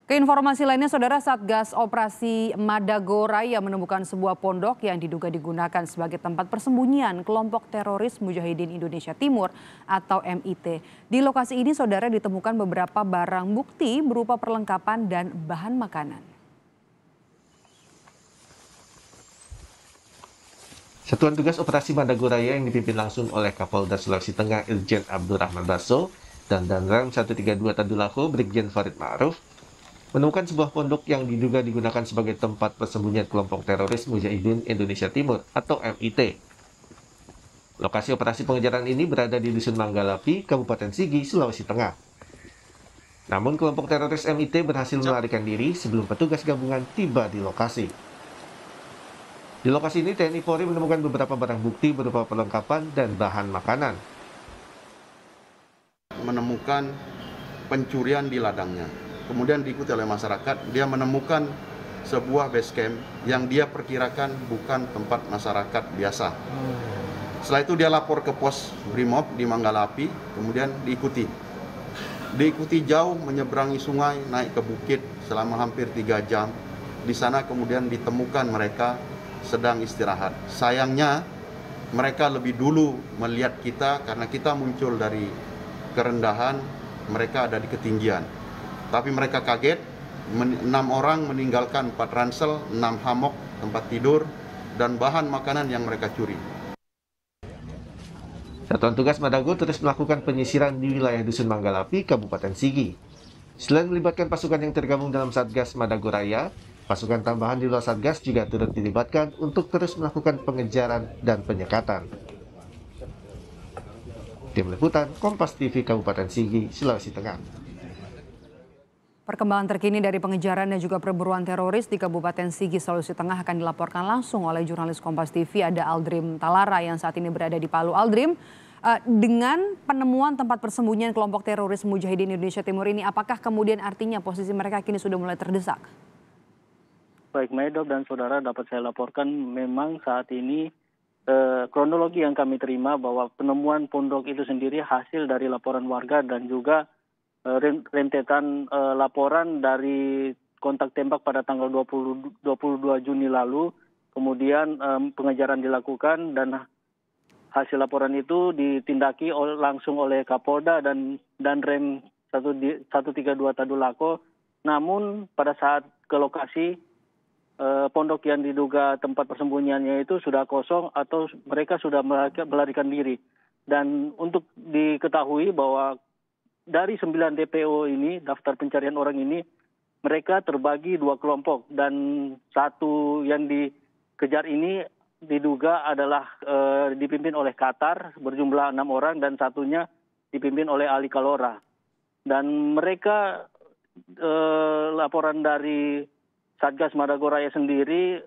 Keinformasi lainnya, Saudara, Satgas Operasi Madagoraya menemukan sebuah pondok yang diduga digunakan sebagai tempat persembunyian kelompok teroris Mujahidin Indonesia Timur atau MIT. Di lokasi ini, Saudara, ditemukan beberapa barang bukti berupa perlengkapan dan bahan makanan. Satuan Tugas Operasi Madagoraya yang dipimpin langsung oleh Kapolda Sulawesi Tengah Irjen Abdurrahman Basso dan Danram 132 Tadulako Brigjen Farid Ma'ruf menemukan sebuah pondok yang diduga digunakan sebagai tempat persembunyian kelompok teroris Mujahidin Indonesia Timur atau MIT. Lokasi operasi pengejaran ini berada di Dusun Manggalapi, Kabupaten Sigi, Sulawesi Tengah. Namun kelompok teroris MIT berhasil melarikan diri sebelum petugas gabungan tiba di lokasi. Di lokasi ini TNI Polri menemukan beberapa barang bukti berupa perlengkapan dan bahan makanan. Menemukan pencurian di ladangnya. Kemudian diikuti oleh masyarakat, dia menemukan sebuah base camp yang dia perkirakan bukan tempat masyarakat biasa. Setelah itu dia lapor ke pos Brimob di Manggalapi, kemudian diikuti. Diikuti jauh menyeberangi sungai, naik ke bukit selama hampir 3 jam. Di sana kemudian ditemukan mereka sedang istirahat. Sayangnya mereka lebih dulu melihat kita karena kita muncul dari kerendahan, mereka ada di ketinggian. Tapi mereka kaget, 6 orang meninggalkan 4 ransel, 6 hamok tempat tidur, dan bahan makanan yang mereka curi. Satuan Tugas Madago terus melakukan penyisiran di wilayah Dusun Manggalapi, Kabupaten Sigi. Selain melibatkan pasukan yang tergabung dalam Satgas Madagoraya, pasukan tambahan di luar Satgas juga turut dilibatkan untuk terus melakukan pengejaran dan penyekatan. Tim Liputan Kompas TV Kabupaten Sigi, Sulawesi Tengah. Perkembangan terkini dari pengejaran dan juga perburuan teroris di Kabupaten Sigi, Sulawesi Tengah akan dilaporkan langsung oleh jurnalis Kompas TV, ada Aldrim Talara yang saat ini berada di Palu. Aldrim, dengan penemuan tempat persembunyian kelompok teroris Mujahidin Indonesia Timur ini, apakah kemudian artinya posisi mereka kini sudah mulai terdesak? Baik, Maidob dan saudara, dapat saya laporkan memang saat ini kronologi yang kami terima bahwa penemuan pondok itu sendiri hasil dari laporan warga dan juga rentetan laporan dari kontak tembak pada tanggal 22 Juni lalu, kemudian pengejaran dilakukan dan hasil laporan itu ditindaki langsung oleh Kapolda dan Rem 132 Tadulako. Namun pada saat ke lokasi, pondok yang diduga tempat persembunyiannya itu sudah kosong atau mereka sudah melarikan diri. Dan untuk diketahui bahwa dari 9 DPO ini, daftar pencarian orang ini, mereka terbagi 2 kelompok. Dan satu yang dikejar ini diduga adalah dipimpin oleh Qatar, berjumlah 6 orang, dan satunya dipimpin oleh Ali Kalora. Dan mereka, laporan dari Satgas Madagoraya sendiri,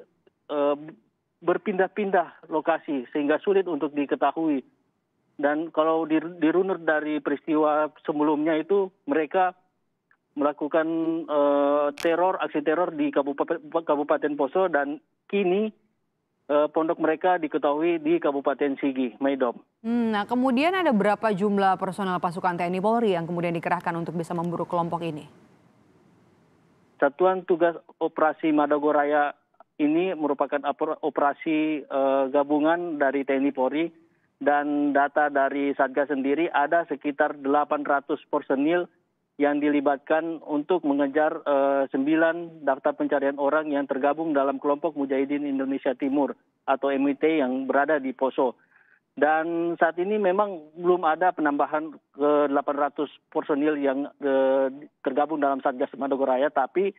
berpindah-pindah lokasi sehingga sulit untuk diketahui. Dan kalau dirunut dari peristiwa sebelumnya itu, mereka melakukan aksi teror di Kabupaten Poso, dan kini pondok mereka diketahui di Kabupaten Sigi, Maidob. Nah, kemudian ada berapa jumlah personel pasukan TNI Polri yang kemudian dikerahkan untuk bisa memburu kelompok ini? Satuan Tugas Operasi Madagoraya ini merupakan operasi gabungan dari TNI Polri. Dan data dari Satgas sendiri ada sekitar 800 personil yang dilibatkan untuk mengejar 9 daftar pencarian orang yang tergabung dalam kelompok Mujahidin Indonesia Timur atau MIT yang berada di Poso. Dan saat ini memang belum ada penambahan ke 800 personil yang tergabung dalam Satgas Madagoraya, tapi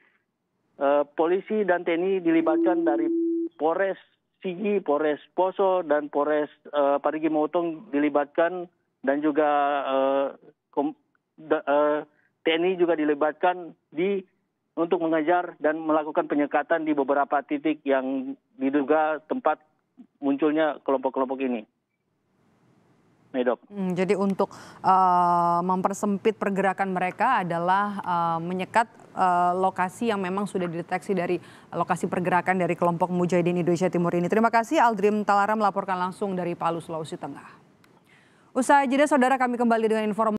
polisi dan TNI dilibatkan dari Polres Sigi, Polres Poso, dan Polres Parigi Motong dilibatkan, dan juga TNI juga dilibatkan untuk mengejar dan melakukan penyekatan di beberapa titik yang diduga tempat munculnya kelompok-kelompok ini. Jadi untuk mempersempit pergerakan mereka adalah menyekat lokasi yang memang sudah dideteksi dari lokasi pergerakan dari kelompok Mujahidin Indonesia Timur ini. Terima kasih Aldrim Talara melaporkan langsung dari Palu, Sulawesi Tengah. Usai jeda, saudara, kami kembali dengan informasi.